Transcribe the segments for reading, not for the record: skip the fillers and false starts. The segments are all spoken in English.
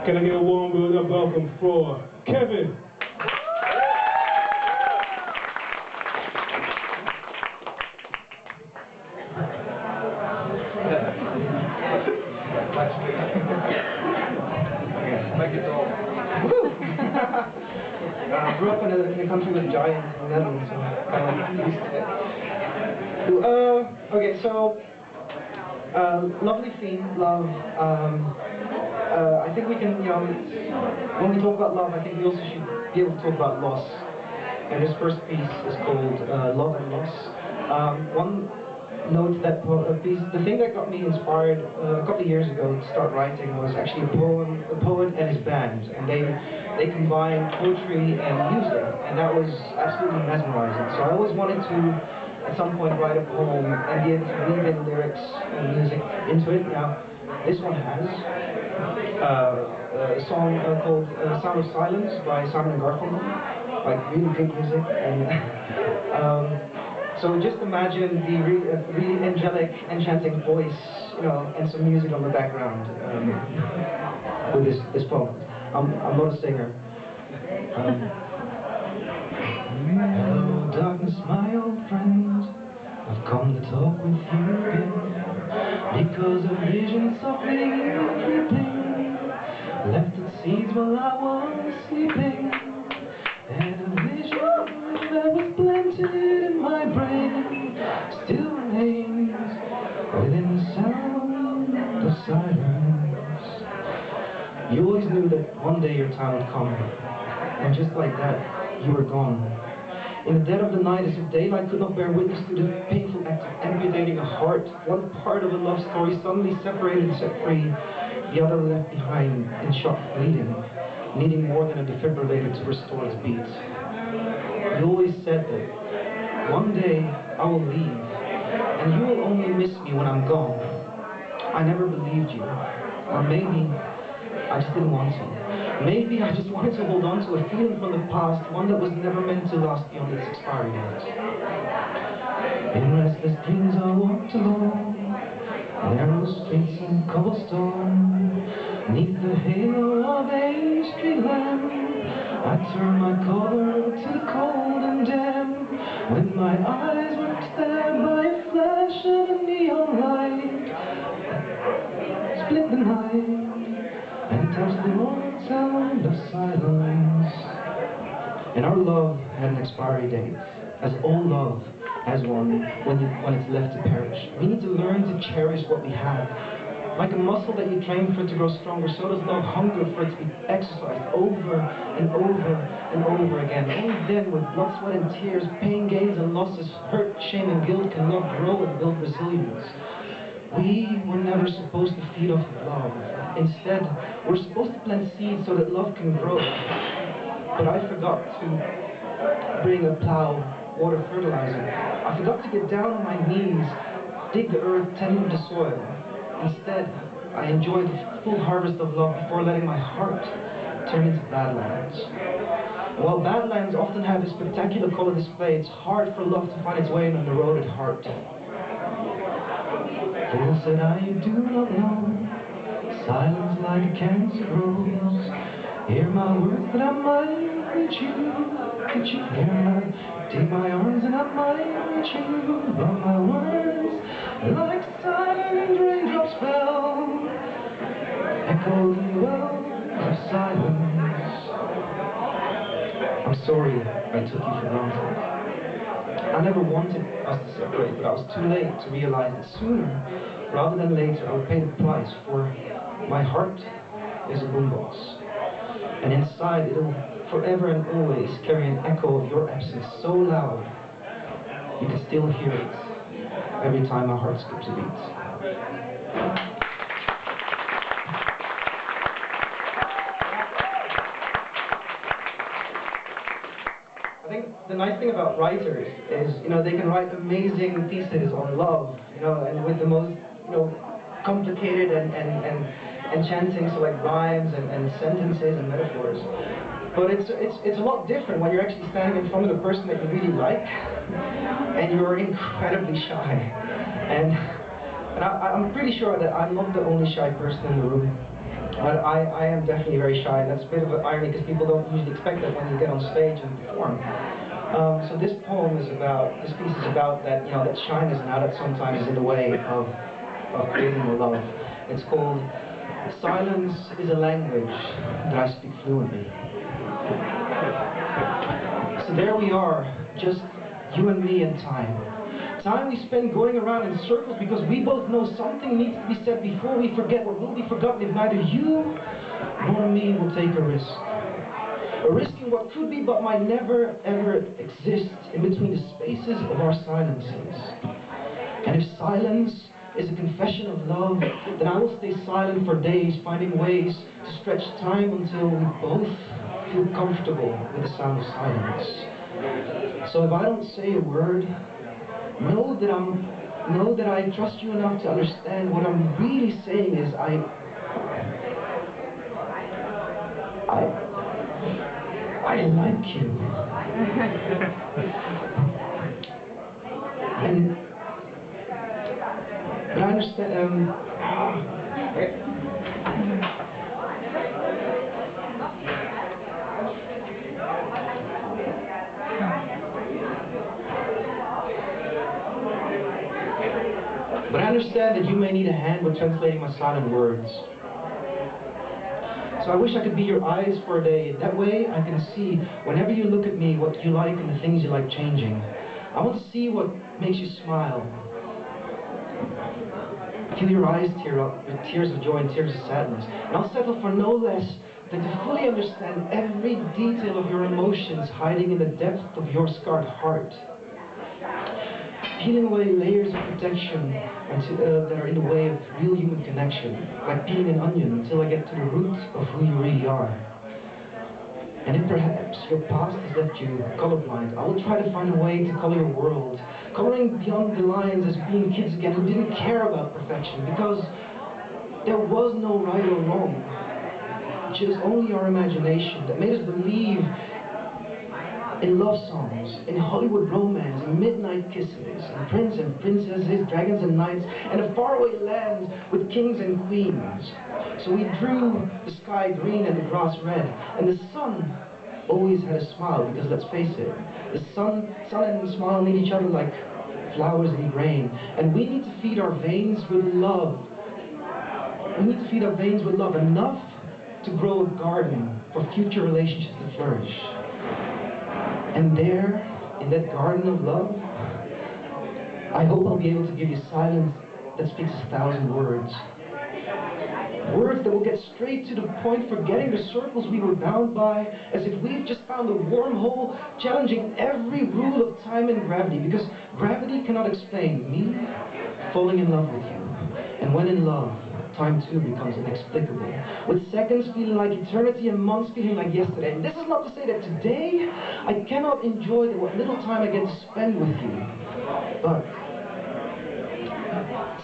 Can I get a warm welcome for Kevin? I grew up in a country with giants in the Netherlands, so I'm used to it. Okay, so lovely theme, love. I think we can, when we talk about love, I think we also should be able to talk about loss. And this first piece is called Love and Loss. One note that the thing that got me inspired a couple of years ago to start writing was actually a poet and his band, and they combined poetry and music, and that was absolutely mesmerizing. So I always wanted to, at some point, write a poem and be able to weave in lyrics and music into it. Now, this one has a song called Sound of Silence by Simon and Garfunkel, like really good music, and so just imagine the really angelic, enchanting voice, and some music on the background with this poem. I'm not a singer. Hello, darkness, my old friend. I've come to talk with you again, because a vision softly creeping left its seeds while I was sleeping, and a vision that was planted in my brain still remains within the sound of silence. You always knew that one day your time would come, and just like that, you were gone. In the dead of the night, as if daylight could not bear witness to the painful act of amputating a heart, one part of a love story suddenly separated and set free, the other left behind in shock, bleeding, needing more than a defibrillator to restore its beat. You always said that one day I will leave, and you will only miss me when I'm gone. I never believed you, or maybe I just didn't want to. Maybe I just wanted to hold on to a feeling from the past, one that was never meant to last beyond its expiry date. In restless dreams I walked alone, narrow streets and cobblestone, neath the halo of a street lamp, I turned my collar to the cold and damp, when my eyes were stabbed by a flash of a neon light, split the night and touched the old sound of silence. And our love had an expiry date, as all love has one when it's left to perish. We need to learn to cherish what we have. Like a muscle that you train for it to grow stronger, so does love hunger for it to be exercised over and over and over again. Only then, with blood, sweat, and tears, pain, gains, and losses, hurt, shame, and guilt, can love grow and build resilience. We were never supposed to feed off of love. Instead, we're supposed to plant seeds so that love can grow. But I forgot to bring a plow, water, fertilizer. I forgot to get down on my knees, dig the earth, tend the soil. Instead, I enjoyed the full harvest of love before letting my heart turn into badlands. And while badlands often have a spectacular color display, it's hard for love to find its way in an eroded heart. Fools said I do not know, silence like a cancer grows. Hear my words that I might reach you. Did you hear my, take my arms and I might reach you. But my words, like silent raindrops fell, echoed in the wells of silence. I'm sorry I took you for granted. I never wanted us to separate, but I was too late to realize that sooner rather than later I would pay the price, for my heart is a boombox, and inside it'll forever and always carry an echo of your absence so loud you can still hear it every time my heart skips a beat. I think the nice thing about writers is, they can write amazing pieces on love, and with the most, complicated and enchanting, so like rhymes and sentences and metaphors. But it's a lot different when you're actually standing in front of the person that you really like, and you're incredibly shy. And I'm pretty sure that I'm not the only shy person in the room. But I am definitely very shy, and that's a bit of an irony because people don't usually expect that when you get on stage and perform. So this poem is about, this piece is about that, you know, that shyness now that sometimes is in the way of creating more love. It's called Silence is a Language That I Speak Fluently. So there we are, just you and me and time. Time we spend going around in circles because we both know something needs to be said before we forget what will be forgotten if neither you nor me will take a risk. A risk in what could be but might never ever exist in between the spaces of our silences. And if silence is a confession of love, then I will stay silent for days, finding ways to stretch time until we both feel comfortable with the sound of silence. So if I don't say a word, know that I trust you enough to understand what I'm really saying is I like you. But I understand, But I understand that you may need a hand with translating my silent words. So I wish I could be your eyes for a day. That way I can see, whenever you look at me, what you like and the things you like changing. I want to see what makes you smile. Feel your eyes tear up with tears of joy and tears of sadness. And I'll settle for no less than to fully understand every detail of your emotions hiding in the depth of your scarred heart. Peeling away layers of protection that are in the way of real human connection, like peeling an onion until I get to the root of who you really are. And if perhaps your past has left you colorblind, I will try to find a way to color your world, coloring beyond the lines as being kids again who didn't care about perfection, because there was no right or wrong, just only our imagination that made us believe in love songs, in Hollywood romance, in midnight kisses, in prince and princesses, dragons and knights, and a faraway land with kings and queens. So we drew the sky green and the grass red, and the sun always had a smile, because let's face it, the sun and the smile need each other like flowers need rain, and we need to feed our veins with love. We need to feed our veins with love, enough to grow a garden for future relationships to flourish. And there, in that garden of love, I hope I'll be able to give you silence that speaks 1,000 words. Words that will get straight to the point, forgetting the circles we were bound by, as if we've just found a wormhole, challenging every rule of time and gravity, because gravity cannot explain me falling in love with you. And when in love, time too becomes inexplicable, with seconds feeling like eternity and months feeling like yesterday. And this is not to say that today I cannot enjoy what little time I get to spend with you, but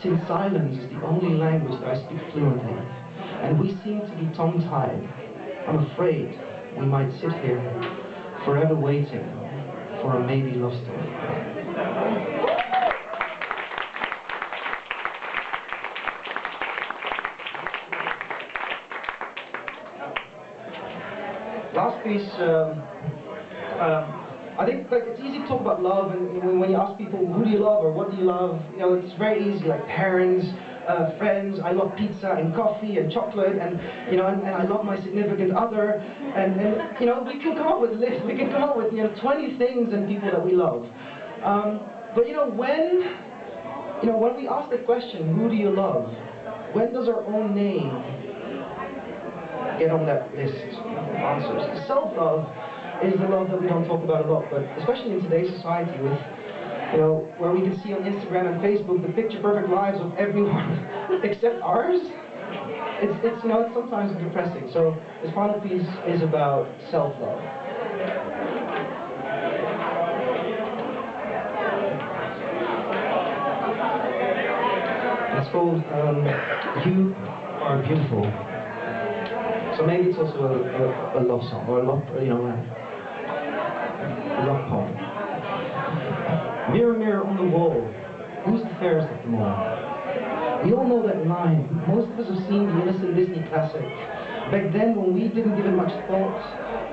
since silence is the only language that I speak fluently, and we seem to be tongue-tied, I'm afraid we might sit here forever waiting for a maybe love story. Last piece, I think like it's easy to talk about love, and when you ask people who do you love or what do you love, you know, it's very easy, like parents, friends. I love pizza and coffee and chocolate, and you know, and I love my significant other, and you know, we can come up with a list. We can come up with 20 things and people that we love. But when we ask the question, who do you love? When does our own name get on that list of answers? Self-love is the love that we don't talk about a lot, but especially in today's society, with where we can see on Instagram and Facebook the picture-perfect lives of everyone except ours. It's sometimes depressing. So this final piece is about self-love. It's called "You Are Beautiful." So maybe it's also a love song, or a love, a love poem. Mirror, mirror on the wall, who's the fairest of them all? We all know that line. Most of us have seen the innocent Disney classic. Back then, when we didn't give it much thought,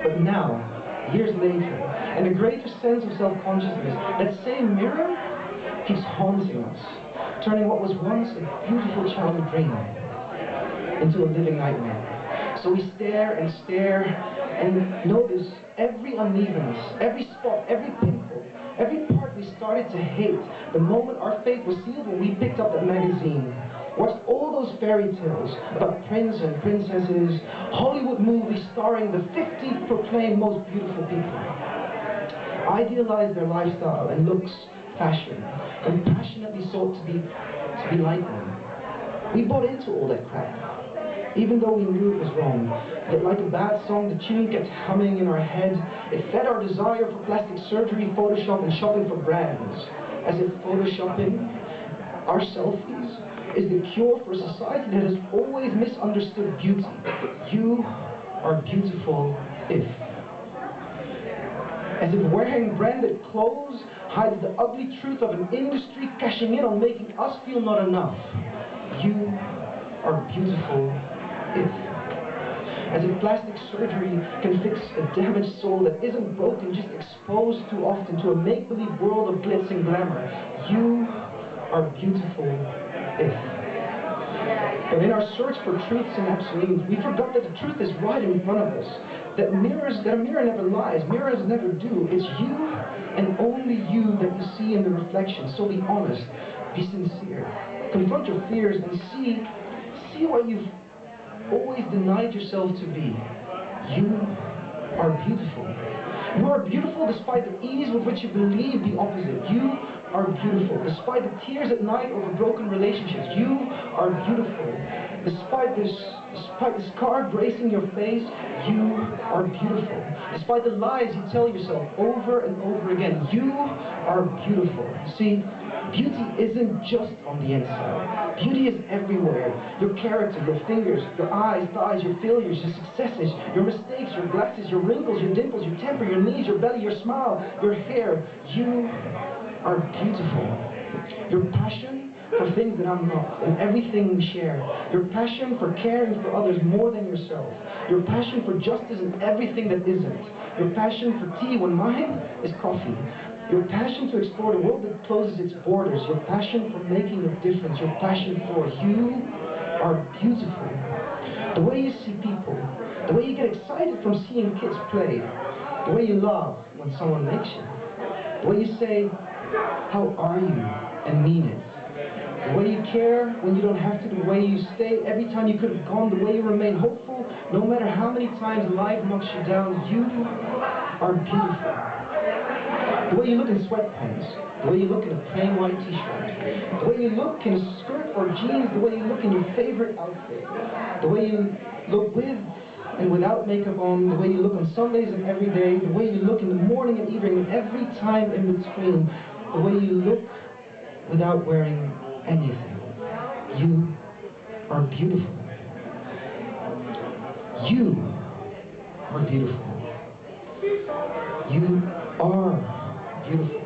but now, years later, and a greater sense of self-consciousness, that same mirror keeps haunting us, turning what was once a beautiful childhood dream into a living nightmare. So we stare and notice every unevenness, every spot, every pimple, every part we started to hate the moment our fate was sealed when we picked up that magazine. Watched all those fairy tales about prince and princesses, Hollywood movies starring the 50 proclaimed most beautiful people. Idealized their lifestyle and looks, fashion, and passionately sought to be like them. We bought into all that crap, even though we knew it was wrong. That like a bad song, the tune kept humming in our head. It fed our desire for plastic surgery, Photoshop, and shopping for brands. As if photoshopping our selfies is the cure for a society that has always misunderstood beauty. You are beautiful if. As if wearing branded clothes hides the ugly truth of an industry cashing in on making us feel not enough. You are beautiful if. As if plastic surgery can fix a damaged soul that isn't broken, just exposed too often to a make-believe world of glitz and glamour. You are beautiful if. But in our search for truths and absolutes, we forgot that the truth is right in front of us. That a mirror never lies, mirrors never do. It's you and only you that you see in the reflection. So be honest, be sincere. Confront your fears and see what you've always denied yourself to be. You are beautiful. You are beautiful despite the ease with which you believe the opposite. You are beautiful. Despite the tears at night over broken relationships, you are beautiful. Despite the scar gracing your face, you are beautiful. Despite the lies you tell yourself over and over again, you are beautiful. See, beauty isn't just on the inside. Beauty is everywhere. Your character, your fingers, your eyes, thighs, your failures, your successes, your mistakes, your glasses, your wrinkles, your dimples, your temper, your knees, your belly, your smile, your hair. You are beautiful. Your passion for things that I'm not, and everything we share. Your passion for caring for others more than yourself. Your passion for justice in everything that isn't. Your passion for tea when mine is coffee. Your passion to explore the world that closes its borders. Your passion for making a difference. Your passion for you are beautiful. The way you see people. The way you get excited from seeing kids play. The way you laugh when someone makes you. The way you say, "How are you?" and mean it. The way you care when you don't have to, the way you stay every time you could have gone, the way you remain hopeful, no matter how many times life knocks you down, you are beautiful. The way you look in sweatpants, the way you look in a plain white t-shirt, the way you look in a skirt or jeans, the way you look in your favorite outfit, the way you look with and without makeup on, the way you look on Sundays and every day, the way you look in the morning and evening and every time in between, the way you look without wearing anything. You are beautiful. You are beautiful. You are beautiful.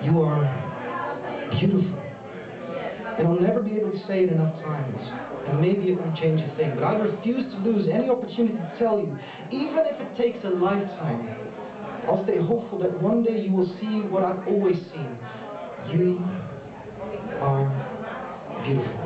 You are beautiful. And I'll never be able to say it enough times. And maybe it won't change a thing. But I refuse to lose any opportunity to tell you, even if it takes a lifetime. I'll stay hopeful that one day you will see what I've always seen. You are beautiful.